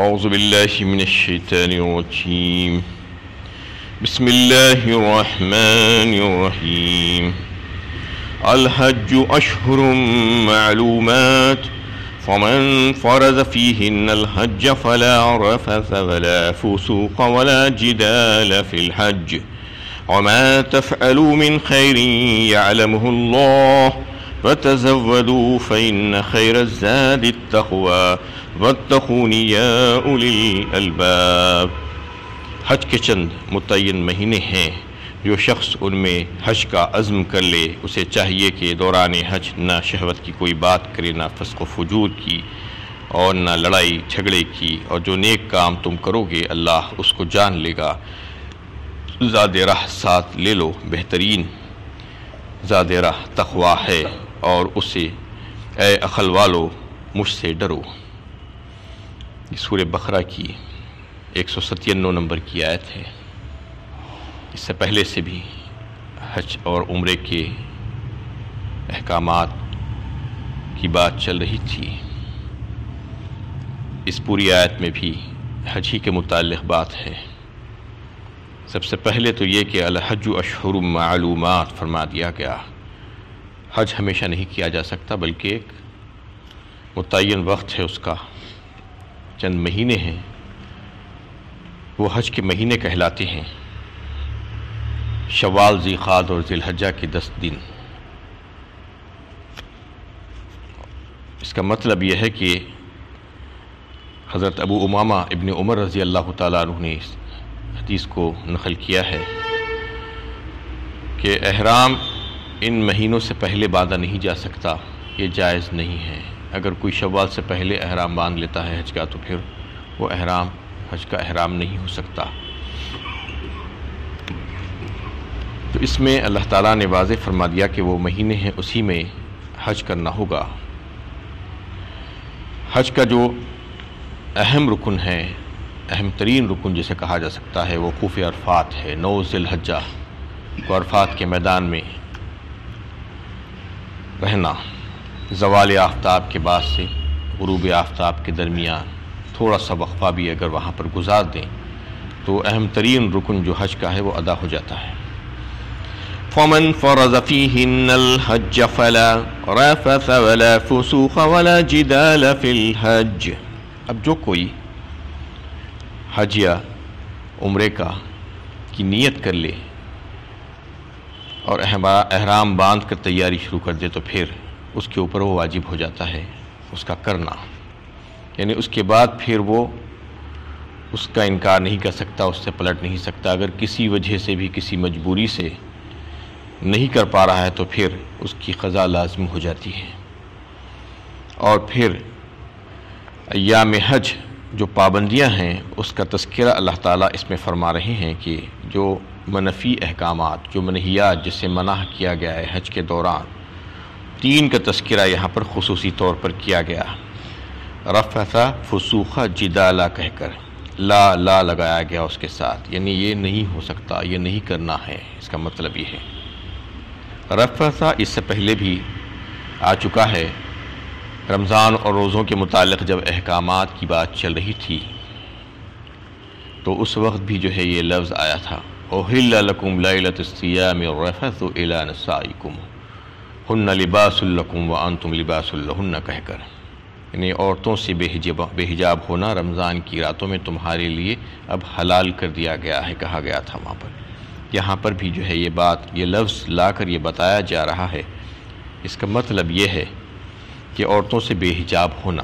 اعوذ باللہ من الشیطان الرجیم بسم اللہ الرحمن الرحیم الحج اشہر معلومات فمن فرض فیہن الحج فلا رفث ولا فسوق ولا جدال فی الحج وما تفعلوا من خیر یعلمہ اللہ فتزودوا فإن خیر الزاد التقوی واتقون یا اولی الالباب۔ حج کے چند متعین مہینے ہیں، جو شخص ان میں حج کا عزم کر لے اسے چاہیے کہ دوران حج نہ شہوت کی کوئی بات کرے، نہ فسق و فجور کی اور نہ لڑائی جھگڑے کی، اور جو نیک کام تم کرو گے اللہ اس کو جان لے گا۔ زاد راہ ساتھ لے لو، بہترین زاد راہ تقوی ہے، اور اسے اے عقل والو مجھ سے ڈرو۔ یہ سورہ بقرہ کی 197 نمبر کی آیت ہے۔ اس سے پہلے سے بھی حج اور عمرے کے احکامات کی بات چل رہی تھی۔ اس پوری آیت میں بھی حج ہی کے متعلق بات ہے۔ سب سے پہلے تو یہ کہ الحج اشہر معلومات فرما دیا گیا۔ حج ہمیشہ نہیں کیا جا سکتا، بلکہ ایک متعین وقت ہے اس کا، چند مہینے ہیں، وہ حج کے مہینے کہلاتے ہیں۔ شوال، ذیقعدہ اور ذی الحجہ کے 10 دن۔ اس کا مطلب یہ ہے کہ حضرت ابو امامہ ابن عمر رضی اللہ تعالیٰ عنہ نے اس حدیث کو نقل کیا ہے کہ احرام ان مہینوں سے پہلے باندھا نہیں جا سکتا، یہ جائز نہیں ہے۔ اگر کوئی شوال سے پہلے احرام باندھ لیتا ہے حج کا تو پھر وہ احرام حج کا احرام نہیں ہو سکتا۔ تو اس میں اللہ تعالیٰ نے واضح فرما دیا کہ وہ مہینے ہیں، اسی میں حج کرنا ہوگا۔ حج کا جو اہم رکن ہے، اہم ترین رکن جسے کہا جا سکتا ہے، وقوف عرفات ہے۔ 9 ذی الحجہ کو عرفات کے میدان میں رہنا، زوال آفتاب کے بعد سے غروب آفتاب کے درمیان تھوڑا سا وقفہ بھی اگر وہاں پر گزار دیں تو اہم ترین رکن جو حج کا ہے وہ ادا ہو جاتا ہے۔ فَمَنْ فَرَضَ فِيهِنَّ الْحَجَّ فَلَا رَفَثَ وَلَا فُسُوقَ وَلَا جِدَالَ فِي الْحَجِّ۔ اب جو کوئی حج یا عمرے کی نیت کر لے اور احرام باندھ کر تیاری شروع کر دے تو پھر اس کے اوپر وہ واجب ہو جاتا ہے اس کا کرنا، یعنی اس کے بعد پھر وہ اس کا انکار نہیں کر سکتا، اس سے پلٹ نہیں سکتا۔ اگر کسی وجہ سے بھی، کسی مجبوری سے نہیں کر پا رہا ہے تو پھر اس کی قضا لازم ہو جاتی ہے۔ اور پھر ایام حج جو پابندیاں ہیں اس کا تذکرہ اللہ تعالیٰ اس میں فرما رہے ہیں کہ جو منفی احکامات، جو منہیات جس سے منع کیا گیا ہے حج کے دوران، 3 کا تذکرہ یہاں پر خصوصی طور پر کیا گیا۔ رفث، فسوق، جدالہ کہہ کر لا لگایا گیا اس کے ساتھ، یعنی یہ نہیں ہو سکتا، یہ نہیں کرنا ہے، اس کا مطلب یہ ہے۔ رفث اس سے پہلے بھی آ چکا ہے، رمضان اور روزوں کے متعلق جب احکامات کی بات چل رہی تھی تو اس وقت بھی جو ہے یہ لفظ آیا تھا، احل لکم لیلۃ الصیام الرفث الی نسائکم ہن لباس لکم وانتم لباس لہن کہہ کر، یعنی عورتوں سے بے حجاب ہونا رمضان کی راتوں میں تمہارے لیے اب حلال کر دیا گیا ہے، کہا گیا تھا وہاں پر۔ یہاں پر بھی جو ہے یہ بات، یہ لفظ لا کر یہ بتایا جا رہا ہے، اس کا مطلب یہ ہے کہ عورتوں سے بے حجاب ہونا،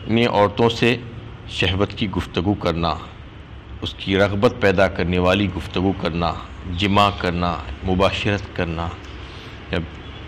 یعنی عورتوں سے شہوت کی گفتگو کرنا، اس کی رغبت پیدا کرنے والی گفتگو کرنا، جماع کرنا، مباشرت کرنا۔ جب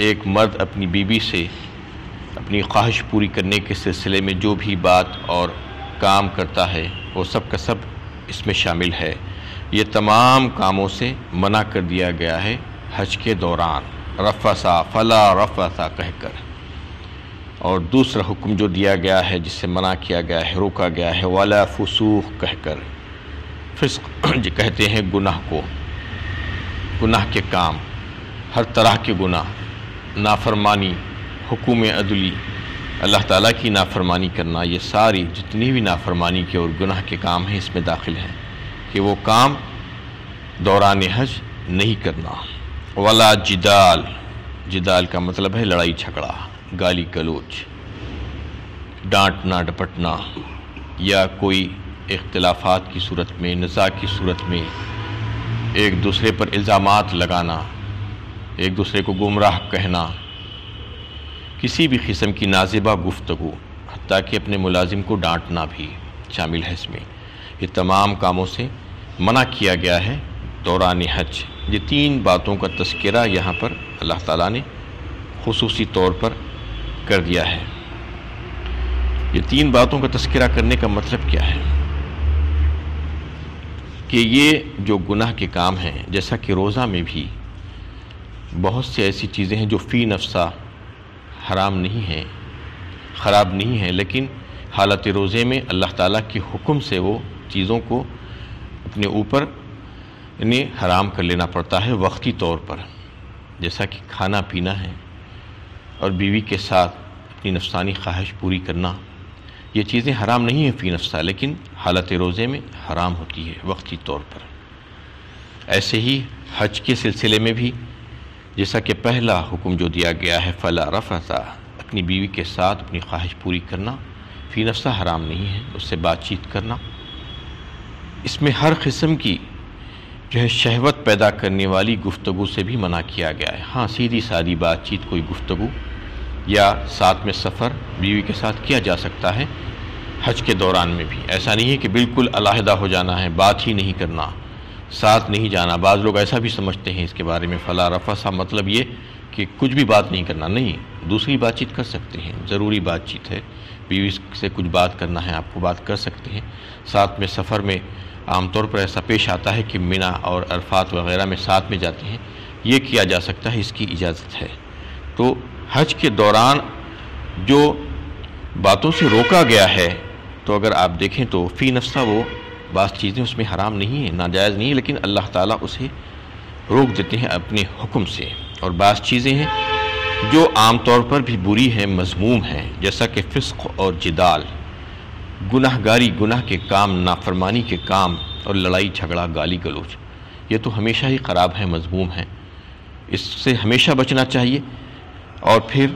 ایک مرد اپنی بیوی سے اپنی خواہش پوری کرنے کے سلسلے میں جو بھی بات اور کام کرتا ہے وہ سب کا سب اس میں شامل ہے۔ یہ تمام کاموں سے منع کر دیا گیا ہے حج کے دوران، رفثا فلا رفثا کہہ کر۔ اور دوسرا حکم جو دیا گیا ہے، جس سے منع کیا گیا ہے، روکا گیا ہے، ولا فسوق کہہ کر۔ فسق جو کہتے ہیں گناہ کو، گناہ کے کام، ہر طرح کے گناہ، نافرمانی، حکم عدلی، اللہ تعالیٰ کی نافرمانی کرنا، یہ ساری جتنی بھی نافرمانی کے اور گناہ کے کام ہیں اس میں داخل ہیں کہ وہ کام دوران حج نہیں کرنا۔ ولا جدال، جدال کا مطلب ہے لڑائی جھگڑا، گالی گلوچ، ڈانٹنا ڈپٹنا، یا کوئی اختلافات کی صورت میں، نزاع کی صورت میں ایک دوسرے پر الزامات لگانا، ایک دوسرے کو گمراہ کہنا، کسی بھی قسم کی نازیبہ گفتگو، حتیٰ کہ اپنے ملازم کو ڈانٹنا بھی شامل ہے اس میں۔ یہ تمام کاموں سے منع کیا گیا ہے دوران حج۔ یہ 3 باتوں کا تذکرہ یہاں پر اللہ تعالیٰ نے خصوصی طور پر کر دیا ہے۔ یہ 3 باتوں کا تذکرہ کرنے کا مطلب کیا ہے کہ یہ جو گناہ کے کام ہیں، جیسا کہ روزہ میں بھی بہت سے ایسی چیزیں ہیں جو فی نفسہ حرام نہیں ہیں، خراب نہیں ہیں، لیکن حالت روزے میں اللہ تعالیٰ کے حکم سے وہ چیزوں کو اپنے اوپر انہیں حرام کر لینا پڑتا ہے وقتی طور پر، جیسا کہ کھانا پینا ہے اور بیوی کے ساتھ اپنی نفسانی خواہش پوری کرنا۔ یہ چیزیں حرام نہیں ہیں فی نفسہ، لیکن حالت روزے میں حرام ہوتی ہے وقتی طور پر۔ ایسے ہی حج کے سلسلے میں بھی جیسا کہ پہلا حکم جو دیا گیا ہے فلا رفث، اپنی بیوی کے ساتھ اپنی خواہش پوری کرنا فی نفسہ حرام نہیں ہے، اس سے بات چیت کرنا۔ اس میں ہر قسم کی جو ہے شہوت پیدا کرنے والی گفتگو سے بھی منع کیا گیا ہے۔ ہاں، سیدھی سادی بات چیت، کوئی گفتگو یا ساتھ میں سفر بیوی کے ساتھ کیا جا سکتا ہے حج کے دوران میں بھی۔ ایسا نہیں ہے کہ بالکل علیحدہ ہو جانا ہے، بات ہی نہیں کرنا، ساتھ نہیں جانا۔ بعض لوگ ایسا بھی سمجھتے ہیں اس کے بارے میں، فلا رفث مطلب یہ کہ کچھ بھی بات نہیں کرنا، نہیں، دوسری بات چیت کر سکتے ہیں، ضروری بات چیت ہے، بیوی سے کچھ بات کرنا ہے آپ کو، بات کر سکتے ہیں۔ ساتھ میں سفر میں عام طور پر ایسا پیش آتا ہے کہ مینا اور عرفات وغیرہ میں ساتھ میں جاتے ہیں، یہ کیا جا سکتا ہے، اس کی اجازت ہے۔ تو حج کے دوران جو باتوں سے روکا گیا ہے، تو اگر آپ دیکھیں تو فی نفسہ وہ بعض چیزیں اس میں حرام نہیں ہیں، ناجائز نہیں ہیں، لیکن اللہ تعالیٰ اسے روک دیتے ہیں اپنے حکم سے۔ اور بعض چیزیں ہیں جو عام طور پر بھی بری ہیں، مذموم ہیں، جیسا کہ فسق اور جدال، گناہ گاری، گناہ کے کام، نافرمانی کے کام، اور لڑائی جھگڑا، گالی گلوچ، یہ تو ہمیشہ ہی خراب ہیں، مذموم ہیں، اس سے ہمیشہ بچنا چاہیے۔ اور پھر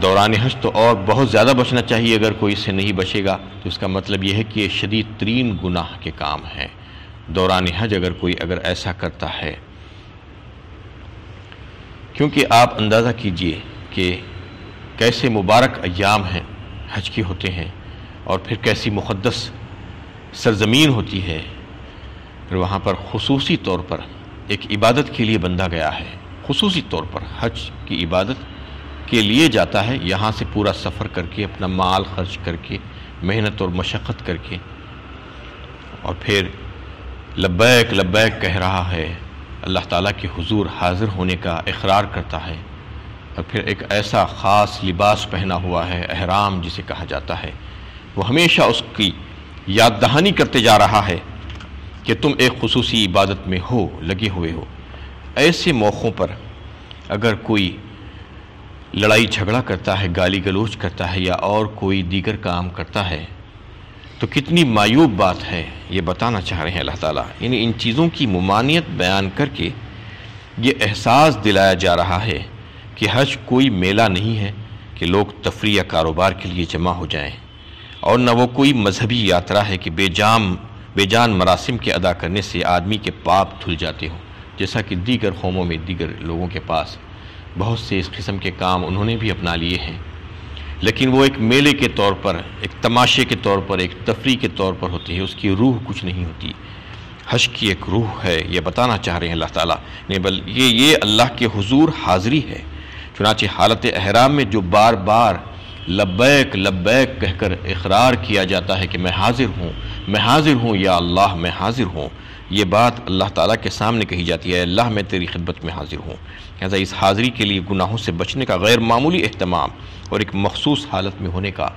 دوران حج تو اور بہت زیادہ بچنا چاہیے۔ اگر کوئی اس سے نہیں بچے گا تو اس کا مطلب یہ ہے کہ یہ شدید ترین گناہ کے کام ہیں دوران حج، اگر ایسا کرتا ہے۔ کیونکہ آپ اندازہ کیجئے کہ کیسے مبارک ایام ہیں حج کی ہوتے ہیں، اور پھر کیسی مقدس سرزمین ہوتی ہے، پھر وہاں پر خصوصی طور پر ایک عبادت کے لیے بندہ گیا ہے، خصوصی طور پر حج کی عبادت کے لیے جاتا ہے، یہاں سے پورا سفر کر کے، اپنا مال خرچ کر کے، محنت اور مشقت کر کے، اور پھر لبیک لبیک کہہ رہا ہے، اللہ تعالیٰ کے حضور حاضر ہونے کا اقرار کرتا ہے، اور پھر ایک ایسا خاص لباس پہنا ہوا ہے، احرام جسے کہا جاتا ہے، وہ ہمیشہ اس کی یاد دہانی کرتے جا رہا ہے کہ تم ایک خصوصی عبادت میں ہو، لگے ہوئے ہو۔ ایسے موقعوں پر اگر کوئی لڑائی جھگڑا کرتا ہے، گالی گلوچ کرتا ہے، یا اور کوئی دیگر کام کرتا ہے، تو کتنی معیوب بات ہے، یہ بتانا چاہ رہے ہیں اللہ تعالیٰ۔ یعنی ان چیزوں کی ممانعت بیان کر کے یہ احساس دلایا جا رہا ہے کہ حج کوئی میلہ نہیں ہے کہ لوگ تفریح یا کاروبار کے لیے جمع ہو جائیں، اور نہ وہ کوئی مذہبی یاترا ہے کہ بے جان مراسم کے ادا کرنے سے آدمی کے پاپ دھل جاتے ہوں، جیسا کہ دیگر قوموں میں، دیگر لوگوں کے پاس بہت سے اس قسم کے کام انہوں نے بھی اپنا لیے ہیں، لیکن وہ ایک میلے کے طور پر، ایک تماشے کے طور پر، ایک تفریح کے طور پر ہوتی ہے، اس کی روح کچھ نہیں ہوتی۔ حج کی ایک روح ہے، یہ بتانا چاہ رہے ہیں اللہ تعالیٰ نے، یہ اللہ کے حضور حاضری ہے۔ چنانچہ حالت احرام میں جو بار بار لبیک لبیک کہہ کر اقرار کیا جاتا ہے کہ میں حاضر ہوں یا اللہ میں حاضر ہوں، یہ بات اللہ تعالیٰ کے سامنے کہی جاتی ہے، اللہ میں تیری خدمت میں حاضر ہوں۔ لہذا اس حاضری کے لیے گناہوں سے بچنے کا غیر معمولی اہتمام اور ایک مخصوص حالت میں ہونے کا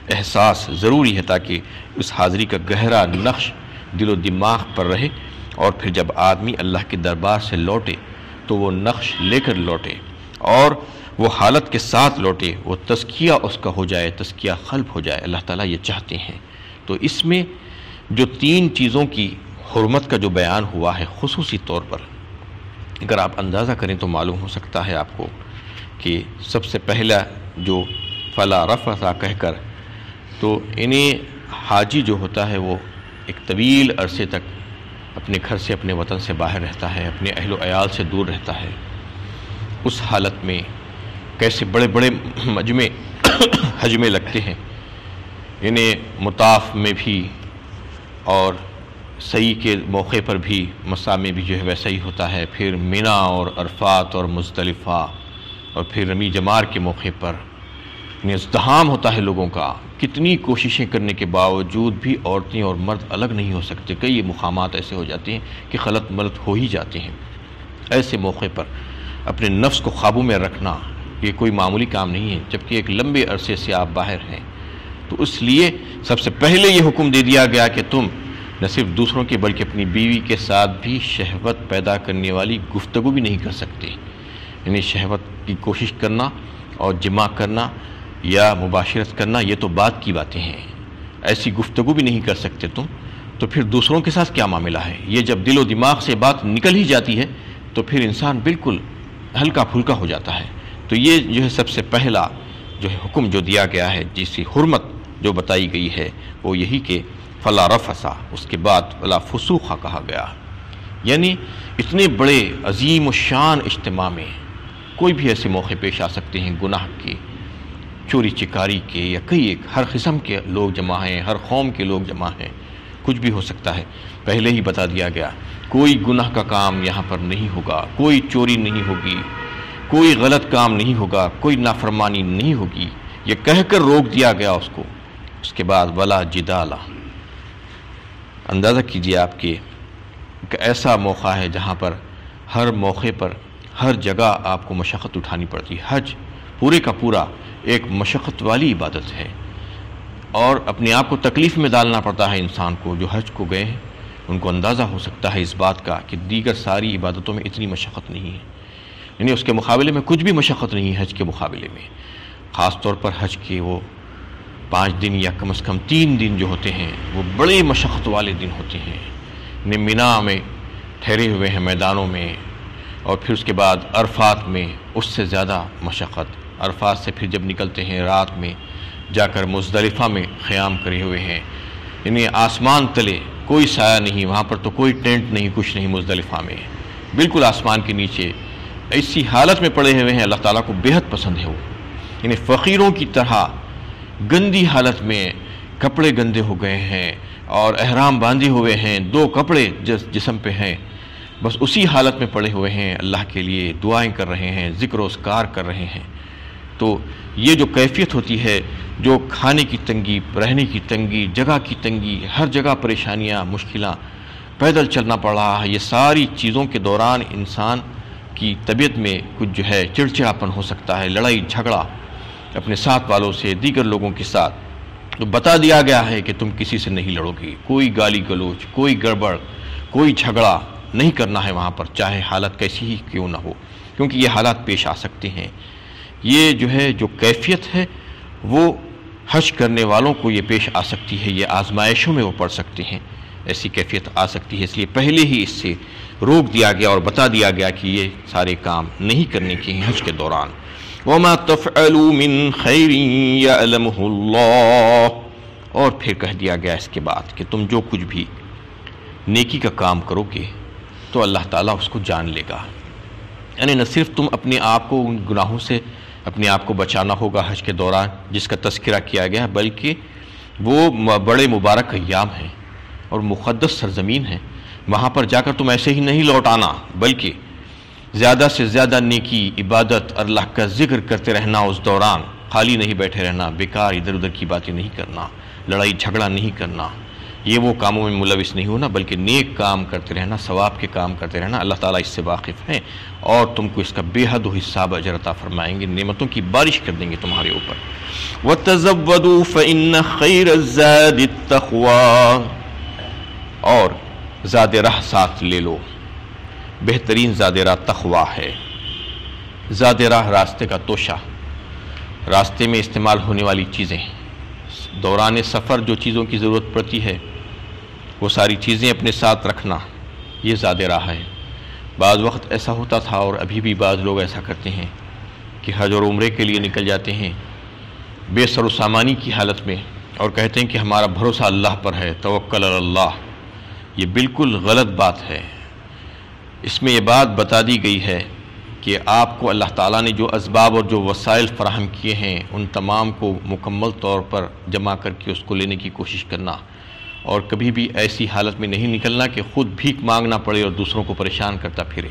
احساس ضروری ہے، تاکہ اس حاضری کا گہرا نقش دل و دماغ پر رہے، اور پھر جب آدمی اللہ کے دربار سے لوٹے تو وہ نقش لے کر لوٹے، اور وہ حالت کے ساتھ لوٹے، وہ تزکیہ اس کا ہو جائے، تزکیہ قلب ہو جائے، اللہ تعالیٰ یہ چاہتے ہیں۔ تو اس میں جو 3 چیزوں کی حرمت کا جو بیان ہوا ہے خصوصی طور پر، اگر آپ اندازہ کریں تو معلوم ہو سکتا ہے آپ کو کہ سب سے پہلا جو فلا رفث کہہ کر، تو انہیں حاجی جو ہوتا ہے وہ ایک طویل عرصے تک اپنے گھر سے، اپنے وطن سے باہر رہتا ہے، اپنے اہل و عیال سے دور رہتا ہے۔ اس حالت میں کیسے بڑے بڑے مجمع حج میں لگتے ہیں، انہیں مطاف میں بھی اور سعی کے موقع پر بھی، مسا میں بھی جو ہے ویسا ہی ہوتا ہے، پھر مینا اور عرفات اور مزدلفہ اور پھر رمی جمار کے موقع پر ازدحام ہوتا ہے لوگوں کا۔ کتنی کوششیں کرنے کے باوجود بھی عورتیں اور مرد الگ نہیں ہو سکتے، کئی مقامات ایسے ہو جاتے ہیں کہ خلط ملط ہو ہی جاتے ہیں۔ ایسے موقع پر اپنے نفس کو قابو میں رکھنا یہ کوئی معمولی کام نہیں ہے، جبکہ ایک لمبے عرصے سے آپ باہر ہیں۔ تو اس لیے سب سے پہلے یہ حکم دے دیا گیا کہ تم نہ صرف دوسروں کے بلکہ اپنی بیوی کے ساتھ بھی شہوت پیدا کرنے والی گفتگو بھی نہیں کر سکتے، یعنی شہوت کی کوشش کرنا اور جماع کرنا یا مباشرت کرنا یہ تو بعد کی باتیں ہیں، ایسی گفتگو بھی نہیں کر سکتے تم، تو پھر دوسروں کے ساتھ کیا معاملہ ہے؟ یہ جب دل و دماغ سے بات نکل ہی جاتی ہے تو پھر انسان بالکل ہلکا پھلکا ہو جاتا ہے۔ تو یہ جو ہے سب سے پہلا جو ہے حکم جو دیا گیا ہے، جس کی حرمت جو بتائی گئی ہے وہ یہی کہ فلا رفث، اس کے بعد فلا فسوق کہا گیا۔ یعنی اتنے بڑے عظیم و شان اجتماع میں کوئی بھی ایسے موقع پیش آ سکتے ہیں گناہ کے، چوری چکاری کے، یا کئی ایک ہر قسم کے لوگ جمع ہیں، ہر قوم کے لوگ جمع ہیں، کچھ بھی ہو سکتا ہے۔ پہلے ہی بتا دیا گیا کوئی گناہ کا کام یہاں پر نہیں ہوگا، کوئی چوری نہیں ہوگی، کوئی غلط کام نہیں ہوگا، کوئی نافرمانی نہیں ہوگی، یہ کہہ کر روک دیا گیا اس کو۔ اس کے بعد ولا جدال، اندازہ کیجئے آپ کہ ایک ایسا موقع ہے جہاں پر ہر موقع پر ہر جگہ آپ کو مشقت اٹھانی پڑتی ہے۔ حج پورے کا پورا ایک مشقت والی عبادت ہے، اور اپنے آپ کو تکلیف میں ڈالنا پڑتا ہے انسان کو۔ جو حج کو گئے ہیں ان کو اندازہ ہو سکتا ہے اس بات کا کہ دیگر ساری عبادتوں میں اتنی مشقت نہیں ہے، یعنی اس کے مقابلے میں کچھ بھی مشقت نہیں ہے حج کے مقابلے میں۔ خاص طور پر حج کے وہ 5 دن یا کم از کم 3 دن جو ہوتے ہیں وہ بڑے مشقت والے دن ہوتے ہیں۔ مینا میں ٹھہرے ہوئے ہیں میدانوں میں، اور پھر اس کے بعد عرفات میں اس سے زیادہ مشقت۔ عرفات سے پھر جب نکلتے ہیں رات میں جا کر مزدلفہ میں قیام کرے ہوئے ہیں، یعنی آسمان تلے کوئی سایہ نہیں، وہاں پر تو کوئی ٹینٹ نہیں، کچھ نہیں، مزدلفہ میں بالکل آسمان کے نیچے ایسی حالت میں پڑے ہوئے ہیں۔ اللہ تعالیٰ کو بیحد پسند ہے وہ، یعنی فقیروں کی طرح گندی حالت میں، کپڑے گندے ہو گئے ہیں اور احرام باندھے ہوئے ہیں، 2 کپڑے جسم پہ ہیں، بس اسی حالت میں پڑے ہوئے ہیں، اللہ کے لیے دعائیں کر رہے ہیں، ذکر و اذکار کر رہے ہیں۔ تو یہ جو کیفیت ہوتی ہے، جو کھانے کی تنگی، رہنے کی تنگی، جگہ کی تنگی، ہر جگہ پریشانیاں، مشکلات، پیدل چلنا پڑ رہا ہے، یہ ساری چیزوں کے دوران انسان کی طبیعت میں کچھ جو ہے چڑچڑاپن ہو سکتا ہے، لڑائی جھگڑا اپنے ساتھ والوں سے، دیگر لوگوں کے ساتھ۔ تو بتا دیا گیا ہے کہ تم کسی سے نہیں لڑو گے، کوئی گالی گلوچ، کوئی گڑبڑ، کوئی جھگڑا نہیں کرنا ہے وہاں پر، چاہے حالت کیسی ہی کیوں نہ ہو، کیونکہ یہ حالات پیش آ سکتے ہیں۔ یہ جو ہے جو کیفیت ہے وہ حج کرنے والوں کو یہ پیش آ سکتی ہے، یہ آزمائشوں میں وہ پڑ سکتے ہیں، ایسی کیفیت آ سکتی ہے، اس لیے پہلے ہی اس سے روک دیا گیا اور بتا دیا گیا کہ یہ سارے کام نہیں کرنے کے ہیں حج کے دوران۔ وَمَا تَفْعَلُوا مِنْ خَيْرٍ يَعْلَمُهُ اللَّهُ، اور پھر کہہ دیا گیا اس کے بعد کہ تم جو کچھ بھی نیکی کا کام کرو گے تو اللہ تعالیٰ اس کو جان لے گا۔ یعنی نہ صرف تم اپنے آپ کو ان گناہوں سے اپنے آپ کو بچانا ہوگا حج کے دوران جس کا تذکرہ کیا گیا، بلکہ وہ بڑے مبارک ایام ہیں اور مقدس سرزمین ہے، وہاں پر جا کر تم ایسے ہی نہیں لوٹ آنا، بلکہ زیادہ سے زیادہ نیکی، عبادت، اللہ کا ذکر کرتے رہنا، اس دوران خالی نہیں بیٹھے رہنا، بیکار ادھر ادھر کی باتیں نہیں کرنا، لڑائی جھگڑا نہیں کرنا، یہ وہ کاموں میں ملوث نہیں ہونا، بلکہ نیک کام کرتے رہنا، ثواب کے کام کرتے رہنا۔ اللہ تعالیٰ اس سے واقف ہیں اور تم کو اس کا بے حد حساب اجر عطا فرمائیں گے، نعمتوں کی بارش کر دیں گے تمہارے اوپر۔ وَتَزَوَّدُوا فَإِنَّ خَيْرَ الزَّادِ التَّقْوَىٰ، اور زاد راہ ساتھ لے لو، بہترین زاد راہ تقویٰ ہے۔ زاد راہ راستے کا توشہ، راستے میں استعمال ہونے والی چیزیں، دوران سفر جو چیزوں کی ضرورت پڑتی ہے وہ ساری چیزیں اپنے ساتھ رکھنا، یہ زاد راہ ہے۔ بعض وقت ایسا ہوتا تھا اور ابھی بھی بعض لوگ ایسا کرتے ہیں کہ حج اور عمرے کے لیے نکل جاتے ہیں بے سر و سامانی کی حالت میں اور کہتے ہیں کہ ہمارا بھروسہ اللہ پر ہے، توکل علی اللہ۔ یہ بالکل غلط بات ہے۔ اس میں یہ بات بتا دی گئی ہے کہ آپ کو اللہ تعالیٰ نے جو اسباب اور جو وسائل فراہم کیے ہیں ان تمام کو مکمل طور پر جمع کر کے اس کو لینے کی کوشش کرنا، اور کبھی بھی ایسی حالت میں نہیں نکلنا کہ خود بھیک مانگنا پڑے اور دوسروں کو پریشان کرتا پھرے،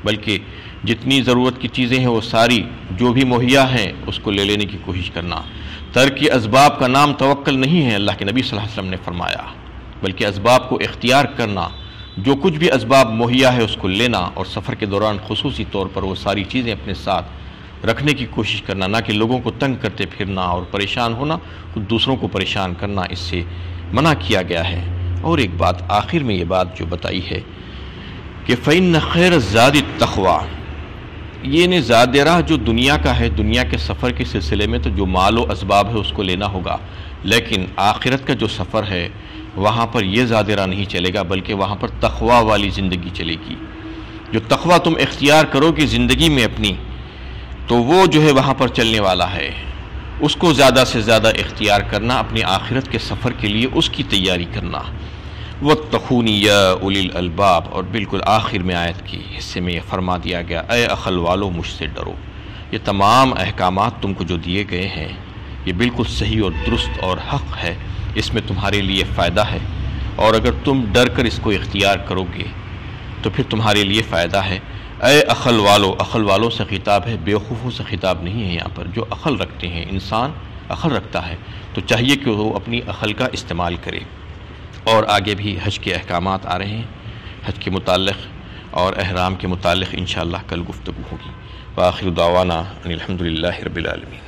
بلکہ جتنی ضرورت کی چیزیں ہیں وہ ساری جو بھی مہیا ہیں اس کو لے لینے کی کوشش کرنا۔ ترک اسباب کا نام توکل نہیں ہے، اللہ کے نبی صلی اللہ علیہ وسلم نے فرمایا، بلکہ اسباب کو اختیار کرنا، جو کچھ بھی اسباب مہیا ہے اس کو لینا، اور سفر کے دوران خصوصی طور پر وہ ساری چیزیں اپنے ساتھ رکھنے کی کوشش کرنا، نہ کہ لوگوں کو تنگ کرتے پھرنا اور پریشان ہونا، دوسروں کو پریشان کرنا، اس سے منع کیا گیا ہے۔ اور ایک بات آخر میں یہ بات جو بتائی ہے کہ فَإِنَّ خَيْرَ الزَّادِ التَّقْوَىٰ، یہ زاد راہ جو دنیا کا ہے، دنیا کے سفر کے سلسلے میں تو جو مال و اسباب ہے اس کو لینا ہوگا، لیکن آخرت کا جو سفر ہے وہاں پر یہ زاد راہ نہیں چلے گا، بلکہ وہاں پر تقویٰ والی زندگی چلے گی۔ جو تقویٰ تم اختیار کرو گے زندگی میں اپنی، تو وہ جو ہے وہاں پر چلنے والا ہے، اس کو زیادہ سے زیادہ اختیار کرنا، اپنی آخرت کے سفر کے لیے اس کی تیاری کرنا۔ وَاتَّقُونِ يَا أُولِي الْأَلْبَابِ، اور بالکل آخر میں آیت کی حصے میں یہ فرما دیا گیا، اے عقل والو مجھ سے ڈرو۔ یہ تمام احکامات تم کو جو دیے گئے ہیں یہ بالکل صحیح اور درست اور حق ہے، اس میں تمہارے لیے فائدہ ہے، اور اگر تم ڈر کر اس کو اختیار کرو گے تو پھر تمہارے لیے فائدہ ہے۔ اے عقل والو، عقل والوں سے خطاب ہے، بیوقوفوں سے خطاب نہیں ہے یہاں پر۔ جو عقل رکھتے ہیں، انسان عقل رکھتا ہے تو چاہیے کہ وہ اپنی عقل کا استعمال کرے۔ اور آگے بھی حج کے احکامات آ رہے ہیں، حج کے متعلق اور احرام کے متعلق انشاءاللہ کل گفتگو ہوگی۔ وآخر دعوانا ان الحمدللہ رب العالمین۔